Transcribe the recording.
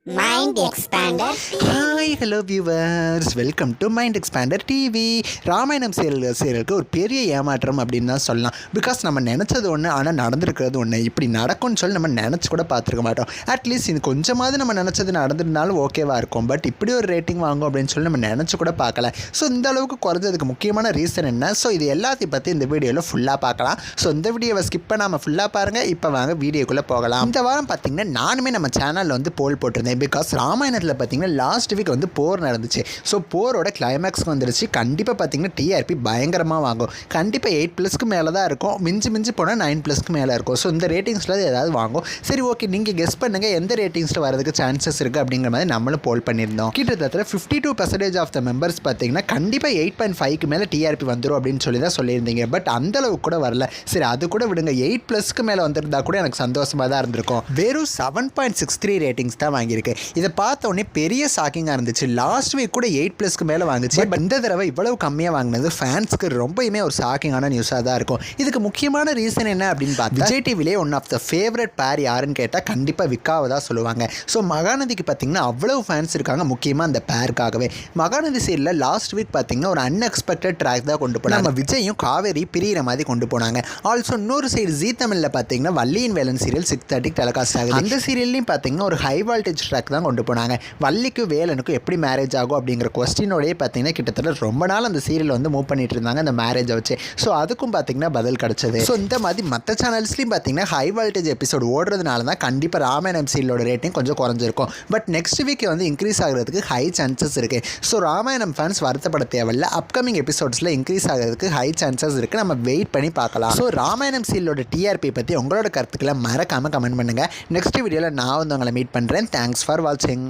Mind Expander hi hello viewers, welcome to mind expander TV. Ramayanam சீரியலுக்கு ஒரு பெரிய ஏமாற்றம் அப்படின்னு தான் சொல்லலாம். பிகாஸ் நம்ம நினச்சது ஒன்று, ஆனால் நடந்திருக்கிறது ஒன்று. இப்படி நடக்கும்னு சொல்லி நம்ம நினச்சி கூட பார்த்துருக்க மாட்டோம். அட்லீஸ்ட் இது கொஞ்சமாவது நம்ம நினச்சது நடந்திருந்தாலும் ஓகேவாக இருக்கும். பட் இப்படி ஒரு ரேட்டிங் வாங்கும் அப்படின்னு சொல்லி நம்ம நினச்சி கூட பார்க்கல. ஸோ இந்த அளவுக்கு குறைஞ்சதுக்கு முக்கியமான ரீசன் என்ன? ஸோ இது எல்லாத்தையும் பற்றி இந்த வீடியோவில் ஃபுல்லாக பார்க்கலாம். ஸோ இந்த வீடியோவை ஸ்கிப் பண்ணாமல் ஃபுல்லாக பாருங்கள். இப்போ வாங்க வீடியோக்குள்ளே போகலாம். இந்த வாரம் பார்த்திங்கன்னா நானுமே நம்ம சேனலில் வந்து போல் போட்டிருந்தேன். பிகாஸ் ராமாயணத்தில் பார்த்தீங்கன்னா லாஸ்ட் வீக் வந்து போர் நடந்துச்சு. ஸோ போரோட கிளைமேக்ஸ்க்கு வந்துருச்சு. கண்டிப்பாக பார்த்தீங்கன்னா டிஆர்பி பயங்கரமாக வாங்கும். கண்டிப்பாக 8+ மேலே தான் இருக்கும். மிஞ்சி போனால் 9+ மேலே இருக்கும். ஸோ இந்த ரேட்டிங்ஸில் ஏதாவது வாங்கும். சரி, ஓகே, நீங்கள் கெஸ் பண்ணுங்கள் எந்த ரேட்டிங்ஸில் வரதுக்கு சான்சஸ் இருக்குது அப்படிங்கிற மாதிரி நம்மளும் போல் பண்ணியிருந்தோம். கிட்டத்தட்ட 52% ஆஃப் த மெம்பர்ஸ் பார்த்தீங்கன்னா கண்டிப்பாக 8.5க்கு மேலே டிஆர்பி வந்துடும் அப்படின்னு சொல்லி தான் சொல்லியிருந்தீங்க. பட் அந்தளவுக்கு கூட வரல. சரி, அது கூட விடுங்க. 8+க்கு மேலே வந்திருந்தா கூட எனக்கு சந்தோஷமாக தான் இருந்திருக்கும். வெறும் 7.63 ரேட்டிங்ஸ் தான் வாங்கியிருக்கு. இதை பார்த்த உடனே பெரிய ஷாக்கிங்காக இருந்துச்சு. லாஸ்ட் வீக் கூட 8+க்கு மேலே வாங்குச்சு. பட் இந்த தடவை இவ்வளவு கம்மியாக வாங்கினது ஃபேன்ஸ்க்கு ரொம்பவுமே ஒரு ஷாக்கிங்கான நியூஸாக தான் இருக்கும். இதுக்கு முக்கியமான ரீசன் என்ன அப்படின்னு பார்த்தா, விஜய் டிவிலே ஒன் ஆஃப் த ஃபேவரட் பேர் யாருன்னு கேட்டால் கண்டிப்பாக விக்காவை தான் சொல்லுவாங்க. ஸோ மகாநதிக்கு பார்த்தீங்கன்னா அவ்வளவு ஃபேன்ஸ் இருக்காங்க, முக்கியமாக அந்த பேருக்காகவே. மகாநதி சீரியலில் லாஸ்ட் வீக் பார்த்தீங்கன்னா ஒரு அன்எக்ஸ்பெக்டட் ட்ராக் தான் கொண்டு போனாங்க. நம்ம விஜயும் காவேரி பிரியிற மாதிரி கொண்டு போனாங்க. ஆல்சோ இன்னொரு சைடு ஜீ தமிழில் பார்த்தீங்கன்னா வள்ளியின் வேலன் சீரியல் 6:30 டெலிகாஸ்ட் ஆகுது. அந்த சீரியல்லையும் பார்த்தீங்கன்னா ஒரு ஹை வால்டேஜ் ட்ராக் தான் கொண்டு போனாங்க. வள்ளிக்கு வேலனுக்கும் எப்படி மேரேஜ் ஆகும் அப்படிங்கிற கொஸ்டினோடய பார்த்தீங்கன்னா கிட்டத்தட்ட ரொம்ப நாள் அந்த சீரியல் வந்து மூவ் பண்ணிட்டு இருந்தாங்க அந்த மேரேஜை வச்சு. ஸோ அதுக்கும் பார்த்தீங்கன்னா பதில் கிடச்சது. ஸோ இந்த மாதிரி மற்ற சேனல்ஸ்லையும் பார்த்தீங்கன்னா ஹை வால்டேஜ் எபிசோடு ஓடுறதுனால தான் கண்டிப்பாக ராமாயணம் சீரியலோட ரேட்டிங் கொஞ்சம் குறைஞ்சிருக்கும். பட் நெக்ஸ்ட் வீக் வந்து இன்க்ரீஸ் ஆகிறதுக்கு ஹை சான்சஸ் இருக்குது. ஸோ ராமாயணம் ஃபேன்ஸ் வருத்தப்பட தேவையில்லை. அப்கமிங் எபிசோட்ஸில் இன்க்ரீஸ் ஆகிறதுக்கு ஹை சான்சஸ் இருக்குது. நம்ம வெயிட் பண்ணி பார்க்கலாம். ஸோ ராமாயணம் சீரியலோட டிஆர்பி பற்றி உங்களோட கருத்துக்களை மறக்காமல் கமெண்ட் பண்ணுங்கள். நெக்ஸ்ட் வீடியோவில் நான் வந்து உங்களை மீட் பண்ணுறேன். தேங்க்ஸ் ஃபார் வாட்சிங்.